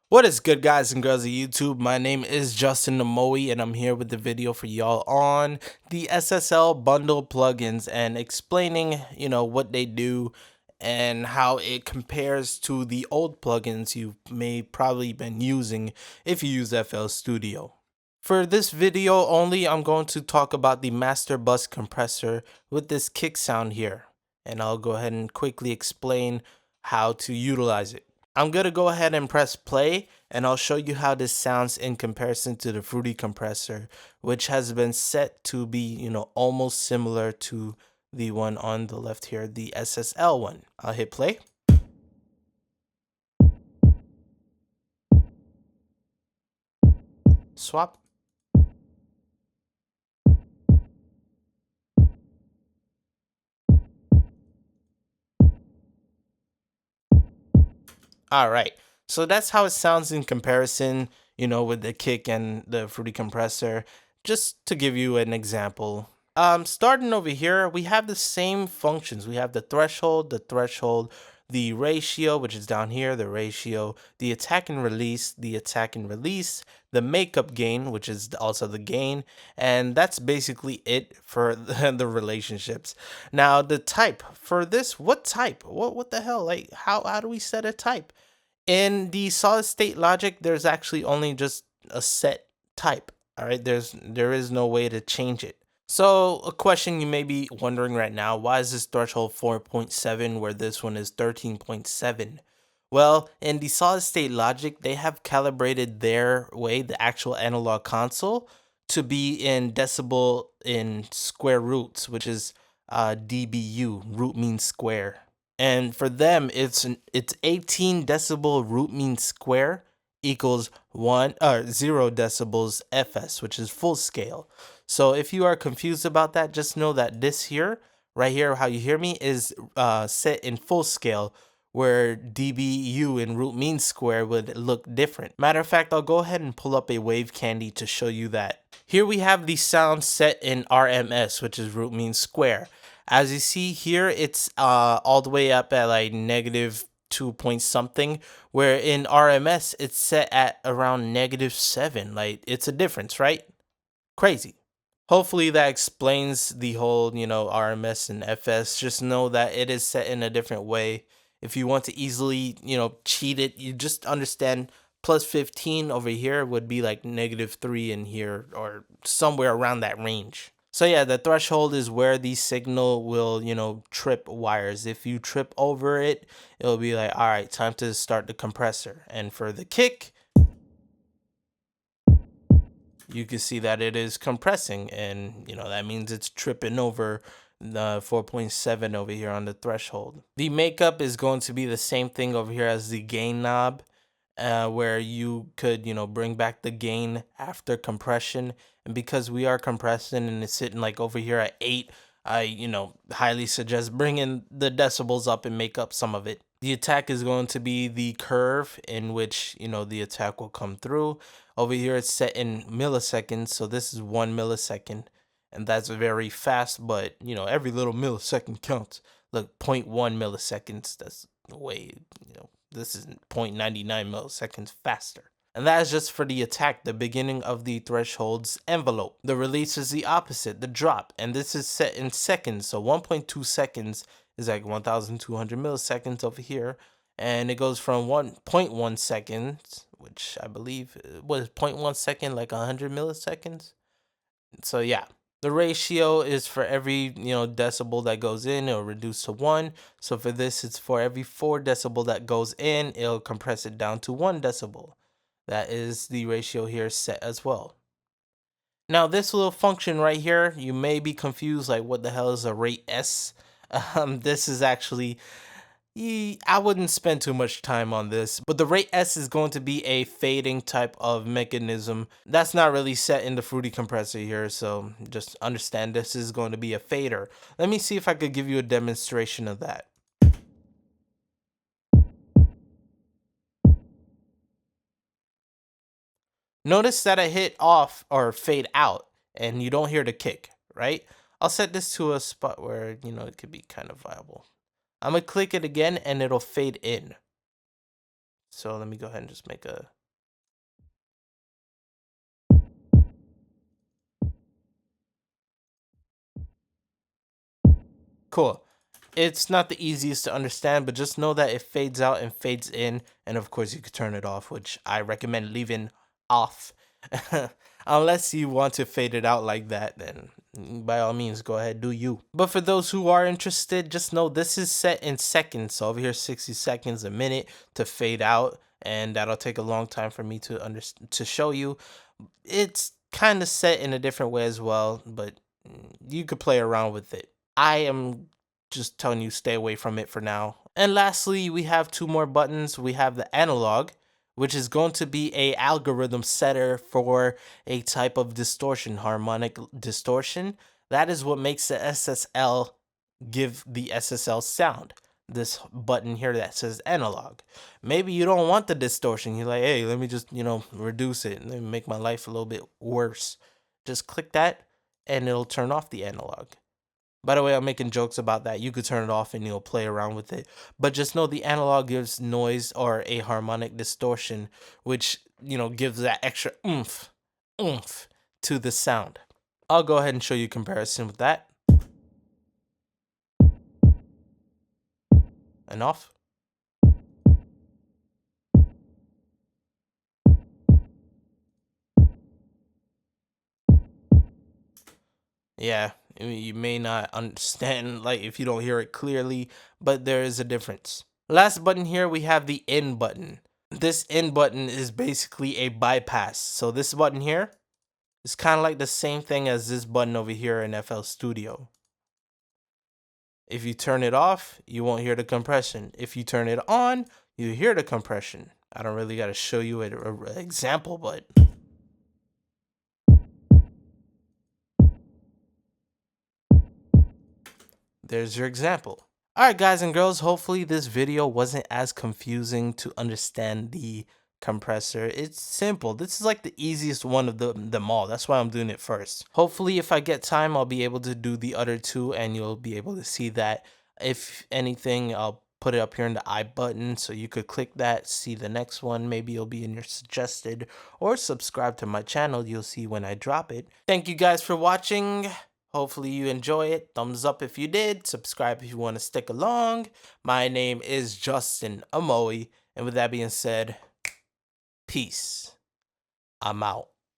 What is good, guys and girls of YouTube? My name is Justin Omoi and I'm here with the video for y'all on the SSL bundle plugins and explaining, what they do and how it compares to the old plugins you may probably been using if you use FL Studio. For this video only, I'm going to talk about the master bus compressor with this kick sound here, and I'll go ahead and quickly explain how to utilize it. I'm going to go ahead and press play and I'll show you how this sounds in comparison to the Fruity compressor, which has been set to be, almost similar to the one on the left here, the SSL one. I'll hit play. Swap. All right. So that's how it sounds in comparison, with the kick and the Fruity compressor. Just to give you an example. Starting over here, we have the same functions. We have the threshold, the ratio, which is down here, the ratio, the attack and release, the makeup gain, which is also the gain, and that's basically it for the relationships. Now the type for this, what type? What the hell? Like how do we set a type? In the solid state logic, there's actually only just a set type. All right, there is no way to change it. So a question you may be wondering right now, why is this threshold 4.7 where this one is 13.7? Well, in the solid state logic, they have calibrated their way, the actual analog console, to be in decibel in square roots, which is dBu, root mean square. And for them, it's 18 decibel root mean square equals 0 decibels fs, which is full scale. So if you are confused about that, just know that this here, right here, how you hear me, is set in full scale, where dBu in root mean square would look different. Matter of fact, I'll go ahead and pull up a wave candy to show you that. Here we have the sound set in RMS, which is root mean square. As you see here, it's all the way up at like negative 2 point something, where in RMS it's set at around -7. Like, it's a difference, right? Crazy. Hopefully that explains the whole, RMS and FS. Just know that it is set in a different way. If you want to easily, cheat it, you just understand plus 15 over here would be like -3 in here, or somewhere around that range. So yeah, the threshold is where the signal will, trip wires. If you trip over it, it'll be like, all right, time to start the compressor. And for the kick, you can see that it is compressing, and that means it's tripping over the 4.7 over here on the threshold. The makeup is going to be the same thing over here as the gain knob, where you could bring back the gain after compression. And because we are compressing and it's sitting like over here at 8, I highly suggest bringing the decibels up and make up some of it. The attack is going to be the curve in which the attack will come through. Over here it's set in milliseconds, so this is 1 millisecond, and that's very fast, but every little millisecond counts. Look, zero point 0.1 milliseconds, that's way, this is 0.99 milliseconds faster. And that is just for the attack, the beginning of the threshold's envelope. The release is the opposite, the drop, and this is set in seconds. So 1.2 seconds is like 1,200 milliseconds over here, and it goes from 1.1 seconds, which I believe was 0.1 second, like 100 milliseconds. So yeah, the ratio is for every decibel that goes in, it'll reduce to 1. So for this, it's for every 4 decibel that goes in, it'll compress it down to 1 decibel. That is the ratio here set as well. Now this little function right here, you may be confused, like what the hell is a rate S? This is actually, I wouldn't spend too much time on this, but the rate S is going to be a fading type of mechanism. That's not really set in the Fruity compressor here, so just understand this is going to be a fader. Let me see if I could give you a demonstration of that. Notice that I hit off or fade out and you don't hear the kick, right? I'll set this to a spot where, it could be kind of viable. I'm gonna click it again and it'll fade in. So let me go ahead and just make a... Cool. It's not the easiest to understand, but just know that it fades out and fades in. And of course, you could turn it off, which I recommend leaving off. Unless you want to fade it out like that, then by all means, go ahead, do you. But for those who are interested, just know this is set in seconds. So over here, 60 seconds, a minute to fade out. And that'll take a long time for me to show you. It's kind of set in a different way as well, but you could play around with it. I am just telling you stay away from it for now. And lastly, we have two more buttons. We have the analog, which is going to be a algorithm setter for a type of distortion, harmonic distortion. That is what makes the SSL give the SSL sound. This button here that says analog. Maybe you don't want the distortion. You're like, hey, let me just, reduce it and then make my life a little bit worse. Just click that and it'll turn off the analog. By the way, I'm making jokes about that. You could turn it off and you'll play around with it. But just know the analog gives noise or a harmonic distortion, which, gives that extra oomph to the sound. I'll go ahead and show you a comparison with that. And off. Yeah, you may not understand, like, if you don't hear it clearly, but there is a difference. Last button here, we have the in button. This in button is basically a bypass. So this button here is kind of like the same thing as this button over here in FL Studio. If you turn it off, you won't hear the compression. If you turn it on, you hear the compression. I don't really got to show you an example, but... there's your example. Alright guys and girls, hopefully this video wasn't as confusing to understand the compressor. It's simple. This is like the easiest one of them all. That's why I'm doing it first. Hopefully if I get time, I'll be able to do the other two and you'll be able to see that. If anything, I'll put it up here in the I button so you could click that, see the next one. Maybe it'll be in your suggested, or subscribe to my channel. You'll see when I drop it. Thank you guys for watching. Hopefully you enjoy it. Thumbs up if you did. Subscribe if you want to stick along. My name is Justin Omoi. And with that being said, peace. I'm out.